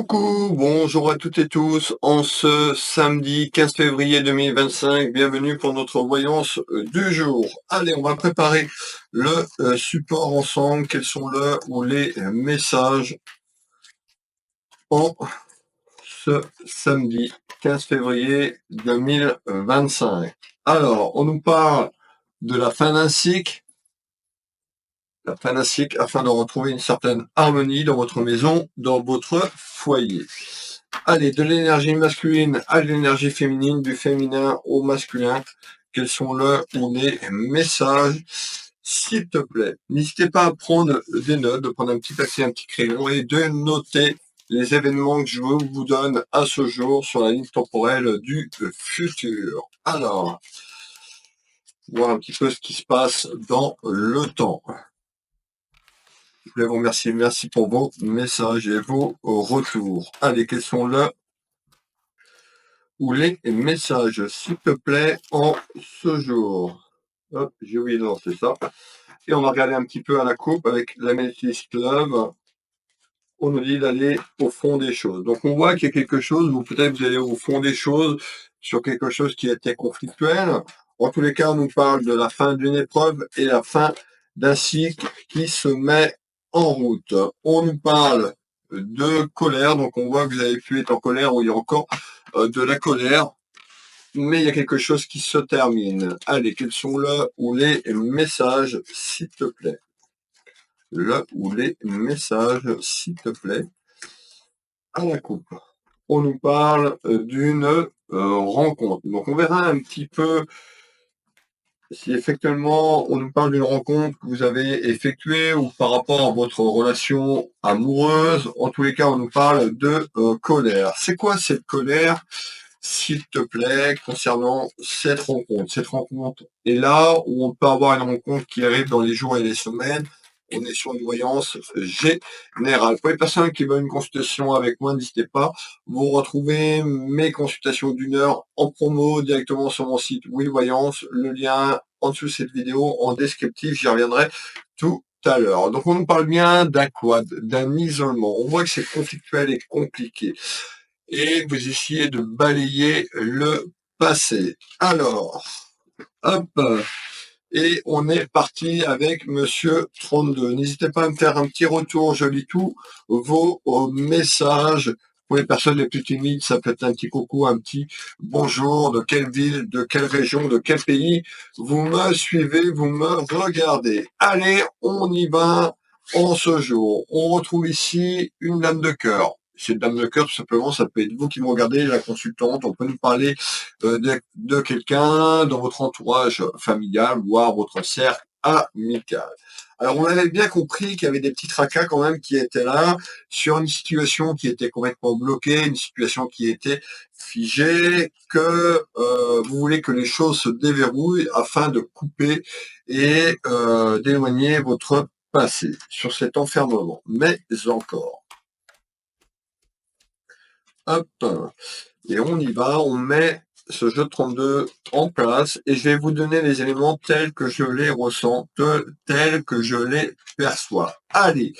Coucou, bonjour à toutes et tous, en ce samedi 15 février 2025, bienvenue pour notre voyance du jour. Allez, on va préparer le support ensemble, quels sont le ou les messages en ce samedi 15 février 2025. Alors, on nous parle de la fin d'un cycle, afin de retrouver une certaine harmonie dans votre maison, dans votre foyer. Allez, de l'énergie masculine à l'énergie féminine, du féminin au masculin, quels sont le ou les messages, s'il te plaît. N'hésitez pas à prendre des notes, de prendre un petit papier, un petit crayon et de noter les événements que je vous donne à ce jour sur la ligne temporelle du futur. Alors, voir un petit peu ce qui se passe dans le temps. Je voulais vous remercier, merci pour vos messages et vos retours. Allez, quels sont ou les messages, s'il te plaît, en ce jour. Hop, j'ai oublié de lancer ça. Et on va regarder un petit peu à la coupe avec l'Amethyst Club. On nous dit d'aller au fond des choses. Donc on voit qu'il y a quelque chose, ou peut-être vous allez au fond des choses sur quelque chose qui était conflictuel. En tous les cas, on nous parle de la fin d'une épreuve et la fin d'un cycle qui se met en route. On nous parle de colère, donc on voit que vous avez pu être en colère, ou il y a encore de la colère, mais il y a quelque chose qui se termine. Allez, quels sont le ou les messages, s'il te plaît? Le ou les messages, s'il te plaît, à la coupe. On nous parle d'une rencontre. Donc on verra un petit peu si effectivement on nous parle d'une rencontre que vous avez effectuée ou par rapport à votre relation amoureuse. En tous les cas, on nous parle de colère. C'est quoi cette colère, s'il te plaît, concernant cette rencontre? Cette rencontre est là où on peut avoir une rencontre qui arrive dans les jours et les semaines. On est sur une voyance générale. Pour les personnes qui veulent une consultation avec moi, n'hésitez pas. Vous retrouvez mes consultations d'une heure en promo directement sur mon site Oui Voyance. Le lien en dessous de cette vidéo, en descriptif, j'y reviendrai tout à l'heure. Donc on nous parle bien d'un quad, d'un isolement. On voit que c'est conflictuel et compliqué. Et vous essayez de balayer le passé. Alors, hop, et on est parti avec Monsieur 32. N'hésitez pas à me faire un petit retour, je lis tous vos messages. Pour les personnes les plus timides, ça peut être un petit coucou, un petit bonjour, de quelle ville, de quelle région, de quel pays. Vous me suivez, vous me regardez. Allez, on y va en ce jour. On retrouve ici une dame de cœur. Cette dame de cœur, tout simplement, ça peut être vous qui me regardez, la consultante. On peut nous parler de quelqu'un dans votre entourage familial, voire votre cercle amical. Alors, on avait bien compris qu'il y avait des petits tracas quand même qui étaient là, sur une situation qui était complètement bloquée, une situation qui était figée, que vous voulez que les choses se déverrouillent afin de couper et d'éloigner votre passé sur cet enfermement. Mais encore. Hop, et on y va, on met ce jeu de 32 en place et je vais vous donner les éléments tels que je les ressens, tels que je les perçois. Allez,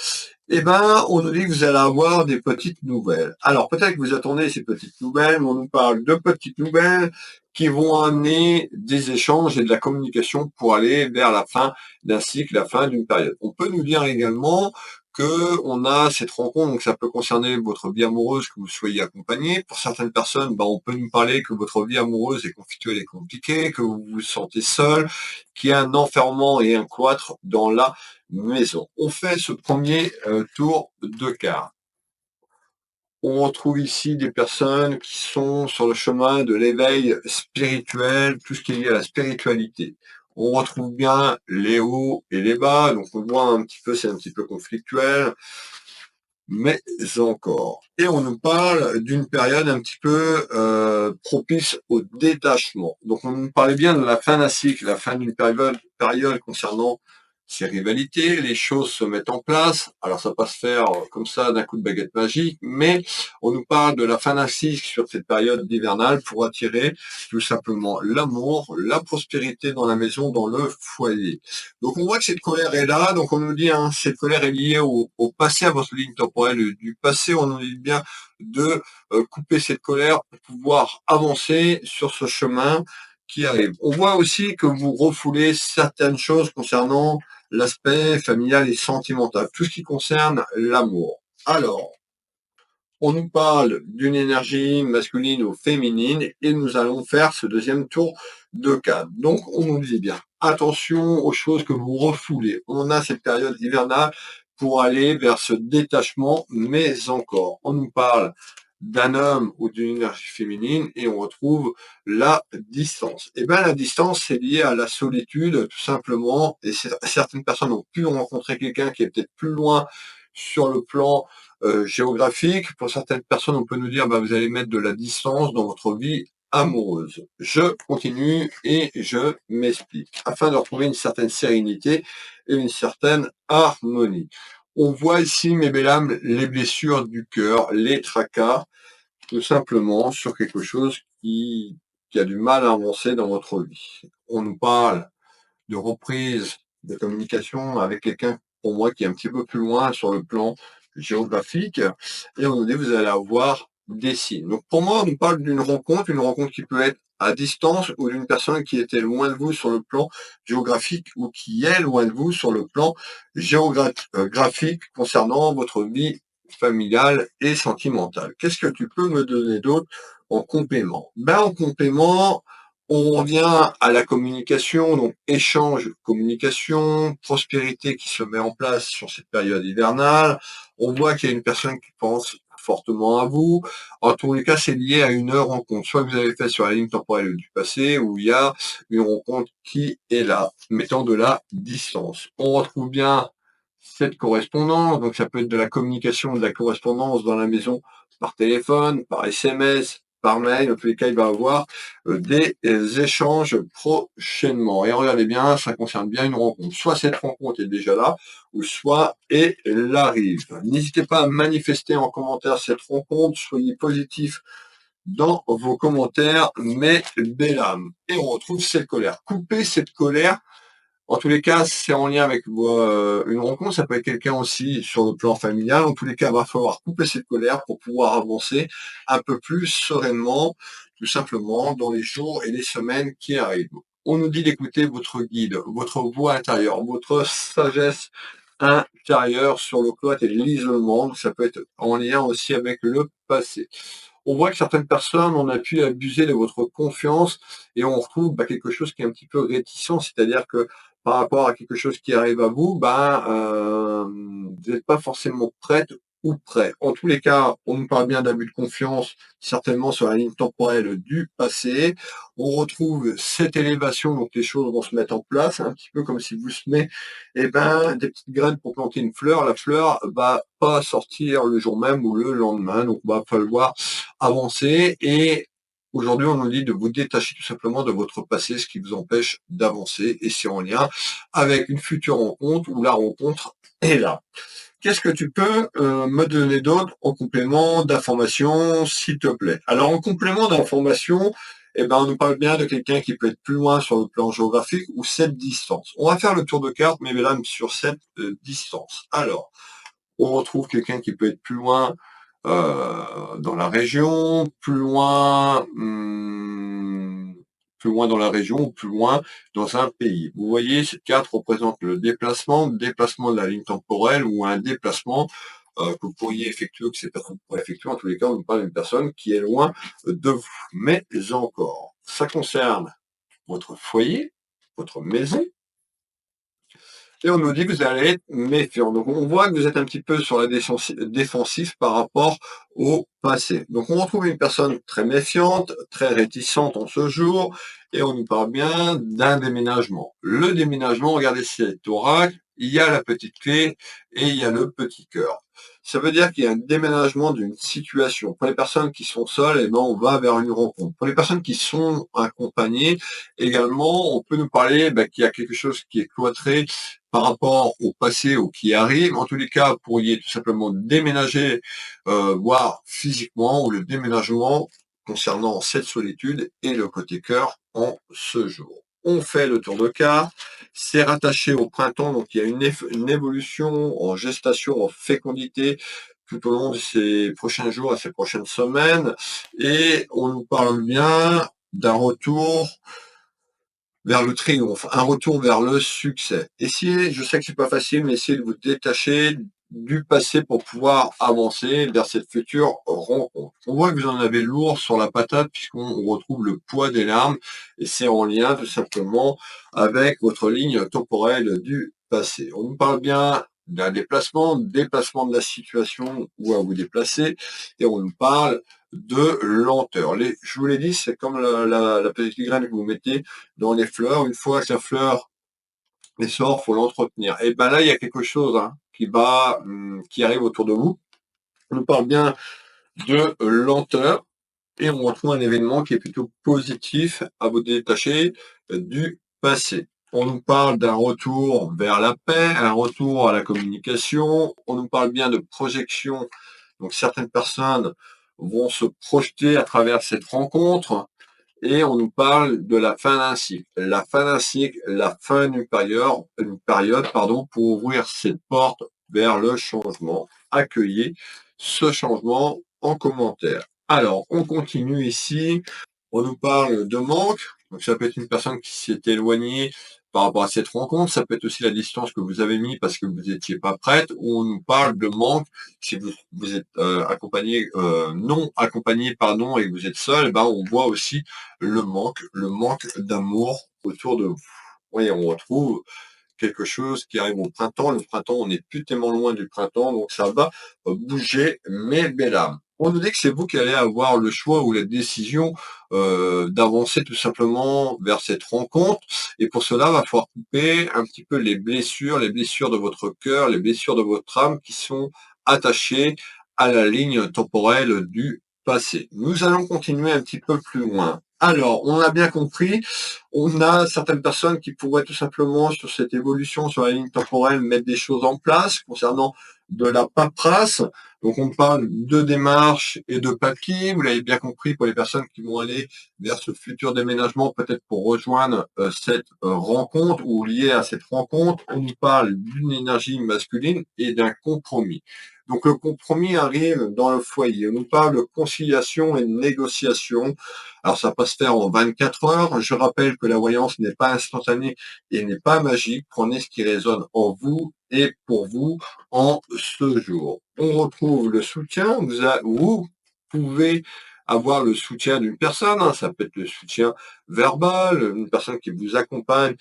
eh ben, on nous dit que vous allez avoir des petites nouvelles. Alors, peut-être que vous attendez ces petites nouvelles, mais on nous parle de petites nouvelles qui vont amener des échanges et de la communication pour aller vers la fin d'un cycle, la fin d'une période. On peut nous dire également que on a cette rencontre, donc ça peut concerner votre vie amoureuse, que vous soyez accompagné. Pour certaines personnes, on peut nous parler que votre vie amoureuse est conflictuelle et compliquée, que vous vous sentez seul, qu'il y a un enfermement et un cloître dans la maison. On fait ce premier tour de cartes. On retrouve ici des personnes qui sont sur le chemin de l'éveil spirituel, tout ce qui est lié à la spiritualité. On retrouve bien les hauts et les bas, donc on voit un petit peu, c'est un petit peu conflictuel, mais encore. Et on nous parle d'une période un petit peu propice au détachement. Donc on nous parlait bien de la fin d'un cycle, la fin d'une période concernant ces rivalités, les choses se mettent en place. Alors ça va pas se faire comme ça d'un coup de baguette magique, mais on nous parle de la fin d'un cycle sur cette période hivernale pour attirer tout simplement l'amour, la prospérité dans la maison, dans le foyer. Donc on voit que cette colère est là, donc on nous dit cette colère est liée au passé, à votre ligne temporelle du passé, on nous dit bien de couper cette colère pour pouvoir avancer sur ce chemin qui arrive. On voit aussi que vous refoulez certaines choses concernant l'aspect familial et sentimental, tout ce qui concerne l'amour. Alors, on nous parle d'une énergie masculine ou féminine et nous allons faire ce deuxième tour de cartes. Donc, on nous dit bien, attention aux choses que vous refoulez. On a cette période hivernale pour aller vers ce détachement, mais encore, on nous parle d'un homme ou d'une énergie féminine et on retrouve la distance. Et bien la distance, c'est lié à la solitude, tout simplement, et certaines personnes ont pu rencontrer quelqu'un qui est peut-être plus loin sur le plan géographique. Pour certaines personnes, on peut nous dire, vous allez mettre de la distance dans votre vie amoureuse. Je continue et je m'explique, afin de retrouver une certaine sérénité et une certaine harmonie. On voit ici, mes belles âmes, les blessures du cœur, les tracas, tout simplement sur quelque chose qui a du mal à avancer dans votre vie. On nous parle de reprise de communication avec quelqu'un, pour moi, qui est un petit peu plus loin sur le plan géographique, et on nous dit vous allez avoir des signes. Donc pour moi, on nous parle d'une rencontre, une rencontre qui peut être à distance ou d'une personne qui était loin de vous sur le plan géographique ou qui est loin de vous sur le plan géographique concernant votre vie familiale et sentimentale. Qu'est-ce que tu peux me donner d'autre en complément? En complément, on revient à la communication, donc échange, communication, prospérité qui se met en place sur cette période hivernale. On voit qu'il y a une personne qui pense fortement à vous. En tous les cas, c'est lié à une rencontre, soit que vous avez fait sur la ligne temporelle du passé, où il y a une rencontre qui est là, mettant de la distance. On retrouve bien cette correspondance, donc ça peut être de la communication, de la correspondance dans la maison par téléphone, par SMS, par mail. En tous les cas, il va y avoir des échanges prochainement. Et regardez bien, ça concerne bien une rencontre. Soit cette rencontre est déjà là, ou soit elle arrive. N'hésitez pas à manifester en commentaire cette rencontre, soyez positifs dans vos commentaires, mes belles âmes. Et on retrouve cette colère. Coupez cette colère. En tous les cas, c'est en lien avec une rencontre, ça peut être quelqu'un aussi sur le plan familial. En tous les cas, il va falloir couper cette colère pour pouvoir avancer un peu plus sereinement, tout simplement, dans les jours et les semaines qui arrivent. On nous dit d'écouter votre guide, votre voix intérieure, votre sagesse intérieure sur le cloître et l'isolement. Ça peut être en lien aussi avec le passé. On voit que certaines personnes, on a pu abuser de votre confiance et on retrouve quelque chose qui est un petit peu réticent, c'est-à-dire que par rapport à quelque chose qui arrive à vous, vous n'êtes pas forcément prête ou prêt. En tous les cas, on nous parle bien d'abus de confiance, certainement sur la ligne temporelle du passé. On retrouve cette élévation, donc les choses vont se mettre en place, un petit peu comme si vous semez des petites graines pour planter une fleur. La fleur va pas sortir le jour même ou le lendemain, donc va falloir avancer. Et aujourd'hui, on nous dit de vous détacher tout simplement de votre passé, ce qui vous empêche d'avancer, et c'est en lien avec une future rencontre où la rencontre est là. Qu'est-ce que tu peux me donner d'autre en complément d'information, s'il te plaît? Alors, en complément d'information, on nous parle bien de quelqu'un qui peut être plus loin sur le plan géographique ou cette distance. On va faire le tour de carte, mais mesdames, sur cette distance. Alors, on retrouve quelqu'un qui peut être plus loin dans la région, plus loin dans la région ou plus loin dans un pays. Vous voyez, cette carte représente le déplacement de la ligne temporelle ou un déplacement que vous pourriez effectuer, que ces personnes pourraient effectuer. En tous les cas, on nous parle d'une personne qui est loin de vous. Mais encore, ça concerne votre foyer, votre maison, et on nous dit que vous allez être méfiant. Donc on voit que vous êtes un petit peu sur la défensive par rapport au passé. Donc on retrouve une personne très méfiante, très réticente en ce jour, et on nous parle bien d'un déménagement. Le déménagement, regardez cet oracle, il y a la petite clé et il y a le petit cœur. Ça veut dire qu'il y a un déménagement d'une situation. Pour les personnes qui sont seules, on va vers une rencontre. Pour les personnes qui sont accompagnées, également, on peut nous parler qu'il y a quelque chose qui est cloîtré, par rapport au passé ou qui arrive. En tous les cas, vous pourriez tout simplement déménager, voire physiquement, ou le déménagement concernant cette solitude et le côté cœur en ce jour. On fait le tour de carte. C'est rattaché au printemps, donc il y a une évolution en gestation, en fécondité tout au long de ces prochains jours et ces prochaines semaines. Et on nous parle bien d'un retour vers le triomphe, un retour vers le succès. Essayez, je sais que c'est pas facile, mais essayez de vous détacher du passé pour pouvoir avancer vers cette future rencontre. On voit que vous en avez lourd sur la patate puisqu'on retrouve le poids des larmes et c'est en lien tout simplement avec votre ligne temporelle du passé. On nous parle bien d'un déplacement de la situation où à vous déplacer et on nous parle de lenteur. Je vous l'ai dit, c'est comme la petite graine que vous mettez dans les fleurs. Une fois que la fleur sort, faut l'entretenir. Et ben là, il y a quelque chose qui arrive autour de vous. On nous parle bien de lenteur et on retrouve un événement qui est plutôt positif à vous détacher du passé. On nous parle d'un retour vers la paix, un retour à la communication. On nous parle bien de projection. Donc certaines personnes vont se projeter à travers cette rencontre. Et on nous parle de la fin d'un cycle. La fin d'un cycle, la fin d'une période, pour ouvrir cette porte vers le changement. Accueillez ce changement en commentaire. Alors, on continue ici. On nous parle de manque. Donc, ça peut être une personne qui s'est éloignée par rapport à cette rencontre. Ça peut être aussi la distance que vous avez mis parce que vous n'étiez pas prête. Ou on nous parle de manque. Si vous êtes non accompagné, pardon, et que vous êtes seul, eh ben, on voit aussi le manque d'amour autour de vous. Oui, on retrouve quelque chose qui arrive au printemps. Le printemps, on n'est plus tellement loin du printemps, donc ça va bouger, mes belles âmes. On nous dit que c'est vous qui allez avoir le choix ou la décision d'avancer tout simplement vers cette rencontre. Et pour cela, il va falloir couper un petit peu les blessures de votre cœur, les blessures de votre âme qui sont attachées à la ligne temporelle du passé. Nous allons continuer un petit peu plus loin. Alors, on a bien compris, on a certaines personnes qui pourraient tout simplement, sur cette évolution, sur la ligne temporelle, mettre des choses en place concernant de la paperasse. Donc, on parle de démarches et de papier. Vous l'avez bien compris pour les personnes qui vont aller vers ce futur déménagement, peut-être pour rejoindre cette rencontre ou lié à cette rencontre. On nous parle d'une énergie masculine et d'un compromis. Donc, le compromis arrive dans le foyer. On nous parle de conciliation et de négociation. Alors, ça peut se faire en 24 heures. Je rappelle que la voyance n'est pas instantanée et n'est pas magique. Prenez ce qui résonne en vous et pour vous en ce jour. On retrouve le soutien. Vous pouvez avoir le soutien d'une personne. Ça peut être le soutien verbal, une personne qui vous accompagne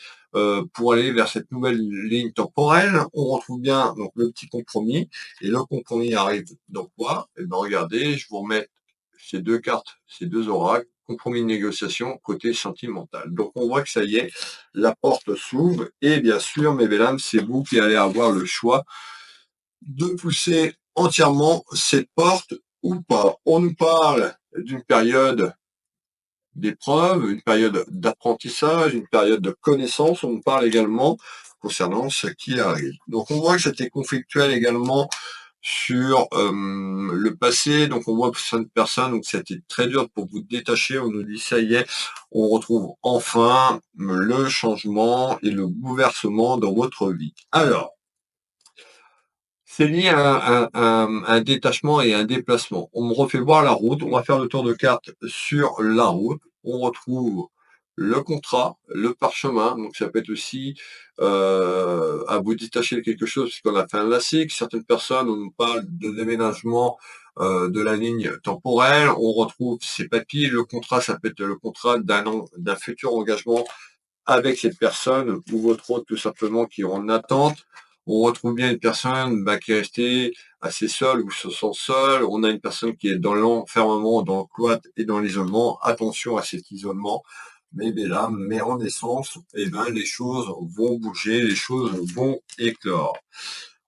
pour aller vers cette nouvelle ligne temporelle. On retrouve bien donc le petit compromis. Et le compromis arrive dans quoi? Eh bien, regardez, je vous remets ces deux cartes, ces deux oracles, compromis de négociation, côté sentimental. Donc on voit que ça y est, la porte s'ouvre et bien sûr, mes belles âmes, c'est vous qui allez avoir le choix de pousser entièrement cette porte ou pas. On nous parle d'une période d'épreuve, une période d'apprentissage, une période de connaissance. On nous parle également concernant ce qui arrive. Donc on voit que c'était conflictuel également sur le passé. Donc on voit certaines personnes où c'était très dur pour vous détacher. On nous dit ça y est, on retrouve enfin le changement et le bouleversement dans votre vie. Alors, c'est lié à un détachement et un déplacement. On me refait voir la route. On va faire le tour de carte sur la route. On retrouve le contrat, le parchemin. Donc ça peut être aussi à vous détacher de quelque chose puisqu'on a fait un lassique. Certaines personnes, on nous parle de déménagement de la ligne temporelle. On retrouve ces papiers. Le contrat, ça peut être le contrat d'un futur engagement avec cette personne ou votre autre tout simplement qui est en attente. On retrouve bien une personne qui est restée assez seule ou se sent seule. On a une personne qui est dans l'enfermement, dans le cloître et dans l'isolement. Attention à cet isolement. Mais là, mais en essence, les choses vont bouger, les choses vont éclore.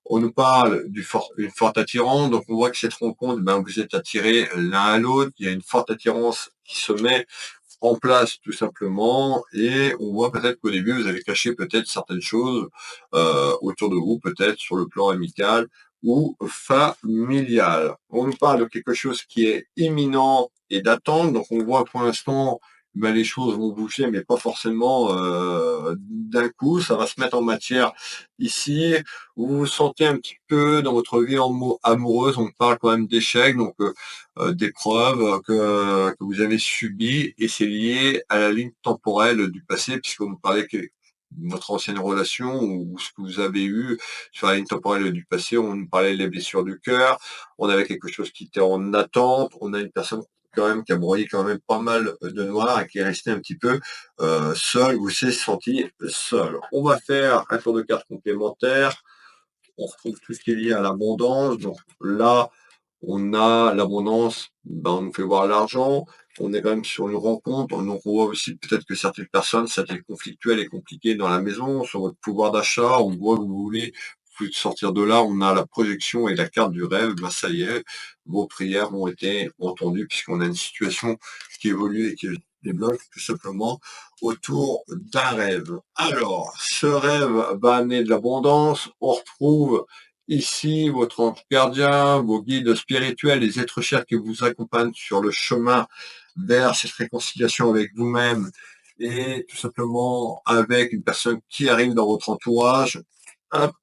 On nous parle d'une forte attirance, donc on voit que cette rencontre, vous êtes attirés l'un à l'autre. Il y a une forte attirance qui se met en place tout simplement, et on voit peut-être qu'au début vous avez caché peut-être certaines choses autour de vous, peut-être sur le plan amical ou familial. On nous parle de quelque chose qui est imminent et d'attente, donc on voit pour l'instant ben, les choses vont bouger, mais pas forcément d'un coup, ça va se mettre en matière ici. Vous vous sentez un petit peu dans votre vie amoureuse, on parle quand même d'échecs, donc d'épreuves que vous avez subies, et c'est lié à la ligne temporelle du passé, puisqu'on nous parlait que votre ancienne relation ou ce que vous avez eu sur la ligne temporelle du passé, on nous parlait des blessures du cœur, on avait quelque chose qui était en attente, on a une personne quand même qui a broyé quand même pas mal de noir et qui est resté un petit peu seul ou s'est senti seul. On va faire un tour de carte complémentaire. On retrouve tout ce qui est lié à l'abondance. Donc là, on a l'abondance, ben, on nous fait voir l'argent, on est quand même sur une rencontre, donc on voit aussi peut-être que certaines personnes, ça a été conflictuel et compliqué dans la maison, sur votre pouvoir d'achat, on voit que vous voulez sortir de là, on a la projection et la carte du rêve, ben ça y est, vos prières ont été entendues puisqu'on a une situation qui évolue et qui se débloque tout simplement autour d'un rêve. Alors, ce rêve va amener de l'abondance, on retrouve ici votre ange gardien, vos guides spirituels, les êtres chers qui vous accompagnent sur le chemin vers cette réconciliation avec vous-même et tout simplement avec une personne qui arrive dans votre entourage. Hop.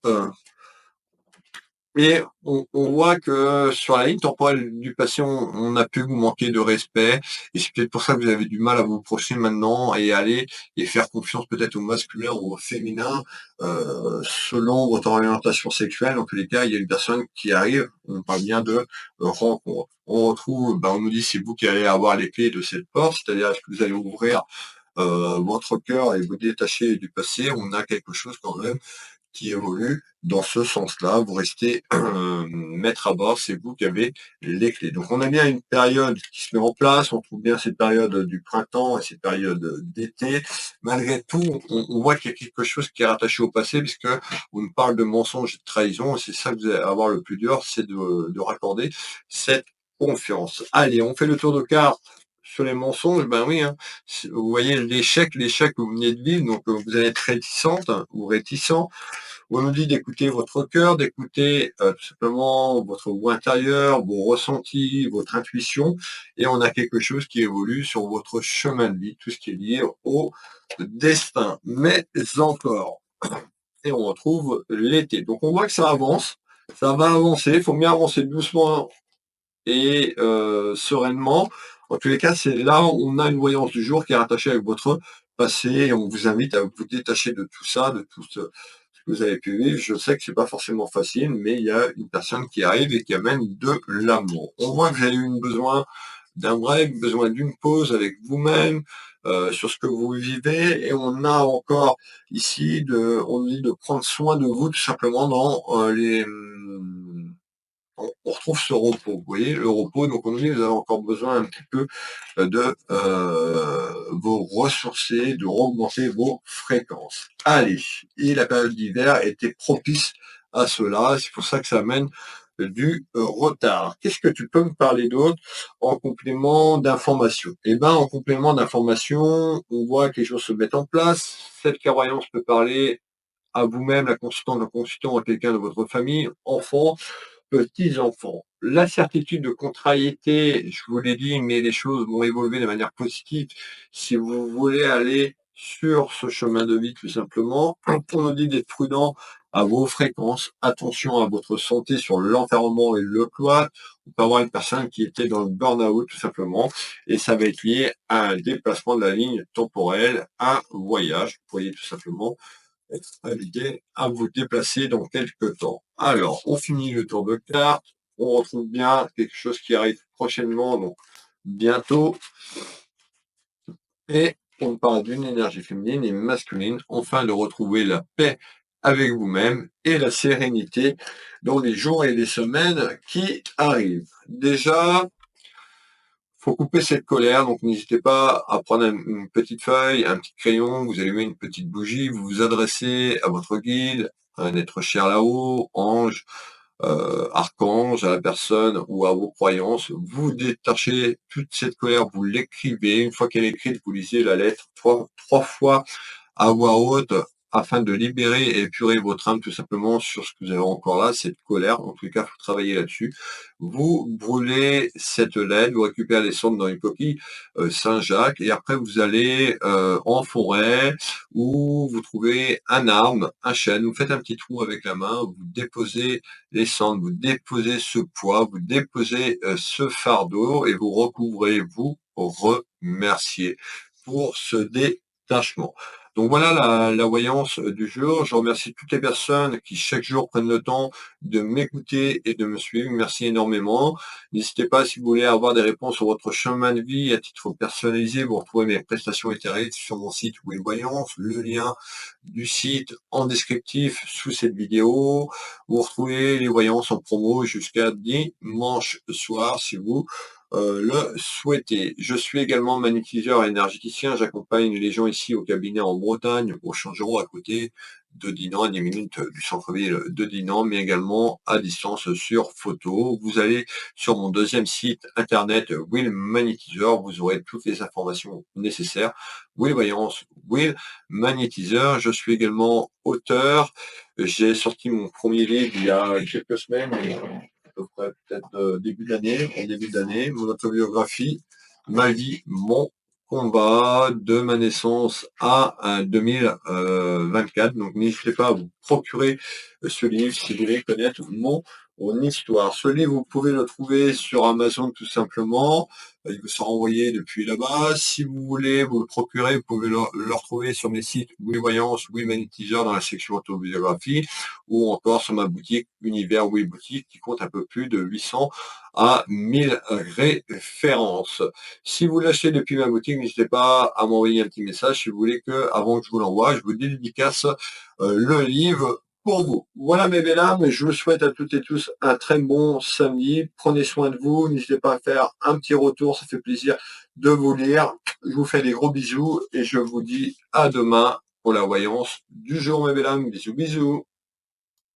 Et on voit que sur la ligne temporelle du passé, on a pu vous manquer de respect, et c'est peut-être pour ça que vous avez du mal à vous projeter maintenant et aller et faire confiance peut-être au masculin ou au féminin, selon votre orientation sexuelle. Dans tous les cas, il y a une personne qui arrive, on parle bien de rencontre. On retrouve, ben, on nous dit c'est vous qui allez avoir les clés de cette porte, c'est-à-dire est-ce que vous allez ouvrir votre cœur et vous détacher du passé. On a quelque chose quand même qui évolue dans ce sens-là. Vous restez maître à bord, c'est vous qui avez les clés. Donc on a bien une période qui se met en place, on trouve bien cette période du printemps et cette période d'été. Malgré tout, on voit qu'il y a quelque chose qui est rattaché au passé, puisque on nous parle de mensonges et de trahison, et c'est ça que vous allez avoir le plus dur, c'est de raccorder cette confiance. Allez, on fait le tour de cartes sur les mensonges. Ben oui, hein. Vous voyez l'échec que vous venez de vivre, donc vous allez être réticente ou réticent. On nous dit d'écouter votre cœur, d'écouter tout simplement votre voix intérieure, vos ressentis, votre intuition, et on a quelque chose qui évolue sur votre chemin de vie, tout ce qui est lié au destin. Mais encore, et on retrouve l'été. Donc on voit que ça avance, ça va avancer, il faut bien avancer doucement et sereinement. En tous les cas, c'est là où on a une voyance du jour qui est rattachée avec votre passé, et on vous invite à vous détacher de tout ça, de tout ce que vous avez pu vivre. Je sais que c'est pas forcément facile, mais il y a une personne qui arrive et qui amène de l'amour. On voit que vous avez eu besoin d'un break, besoin d'une pause avec vous-même, sur ce que vous vivez, et on a encore ici on nous dit de prendre soin de vous tout simplement dans on retrouve ce repos. Vous voyez, le repos, donc on nous dit vous avez encore besoin un petit peu de vous ressourcer, de augmenter vos fréquences. Allez, et la période d'hiver était propice à cela, c'est pour ça que ça amène du retard. Qu'est-ce que tu peux me parler d'autre en complément d'information? Eh bien, en complément d'information, on voit que les choses se mettent en place. Cette clairvoyance peut parler à vous-même, la consultante, le consultant, à quelqu'un de votre famille, enfant, petits-enfants. La certitude de contrariété, je vous l'ai dit, mais les choses vont évoluer de manière positive si vous voulez aller sur ce chemin de vie tout simplement. On nous dit d'être prudent à vos fréquences, attention à votre santé sur l'environnement et le cloître. On peut avoir une personne qui était dans le burn-out tout simplement, et ça va être lié à un déplacement de la ligne temporelle, un voyage. Vous voyez tout simplement être invité à vous déplacer dans quelques temps. Alors, on finit le tour de carte. On retrouve bien quelque chose qui arrive prochainement, donc bientôt. Et on parle d'une énergie féminine et masculine, enfin de retrouver la paix avec vous-même et la sérénité dans les jours et les semaines qui arrivent. Déjà, faut couper cette colère, donc n'hésitez pas à prendre une petite feuille, un petit crayon, vous allumez une petite bougie, vous vous adressez à votre guide, à un être cher là-haut, ange, archange, à la personne ou à vos croyances. Vous détachez toute cette colère, vous l'écrivez. Une fois qu'elle est écrite, vous lisez la lettre trois fois à voix haute afin de libérer et épurer votre âme tout simplement sur ce que vous avez encore là, cette colère. En tout cas, il faut travailler là-dessus. Vous brûlez cette lettre, vous récupérez les cendres dans une coquille Saint-Jacques et après vous allez en forêt où vous trouvez un arbre, un chêne, vous faites un petit trou avec la main, vous déposez les cendres, vous déposez ce poids, vous déposez ce fardeau et vous recouvrez, vous remerciez pour ce détachement. Donc voilà la voyance du jour. Je remercie toutes les personnes qui chaque jour prennent le temps de m'écouter et de me suivre. Merci énormément. N'hésitez pas, si vous voulez avoir des réponses sur votre chemin de vie à titre personnalisé, vous retrouvez mes prestations éthériques sur mon site Will Voyance. Le lien du site en descriptif sous cette vidéo. Vous retrouvez les voyances en promo jusqu'à dimanche soir si vous le souhaitez. Je suis également magnétiseur et énergéticien. J'accompagne les gens ici au cabinet en Bretagne, au Changereau, à côté de Dinan, à 10 minutes du centre-ville de Dinan, mais également à distance sur photo. Vous allez sur mon deuxième site internet Will Magnétiseur, vous aurez toutes les informations nécessaires. Will Voyance, Will Magnétiseur. Je suis également auteur. J'ai sorti mon premier livre il y a quelques semaines, à peu près peut-être en début d'année, mon autobiographie, ma vie, mon combat de ma naissance à 2024. Donc n'hésitez pas à vous procurer ce livre si vous voulez connaître mon histoire. Ce livre, vous pouvez le trouver sur Amazon tout simplement. Il vous sera envoyé depuis là-bas. Si vous voulez vous le procurer, vous pouvez le retrouver sur mes sites Oui Voyance, Oui Magnétiseur dans la section autobiographie ou encore sur ma boutique Univers Oui Boutique qui compte un peu plus de 800 à 1000 références. Si vous l'achetez depuis ma boutique, n'hésitez pas à m'envoyer un petit message si vous voulez que, avant que je vous l'envoie, je vous dédicace le livre pour vous. Voilà mes belles âmes, je vous souhaite à toutes et tous un très bon samedi. Prenez soin de vous, n'hésitez pas à faire un petit retour, ça fait plaisir de vous lire. Je vous fais des gros bisous et je vous dis à demain pour la voyance du jour mes belles âmes. Bisous bisous.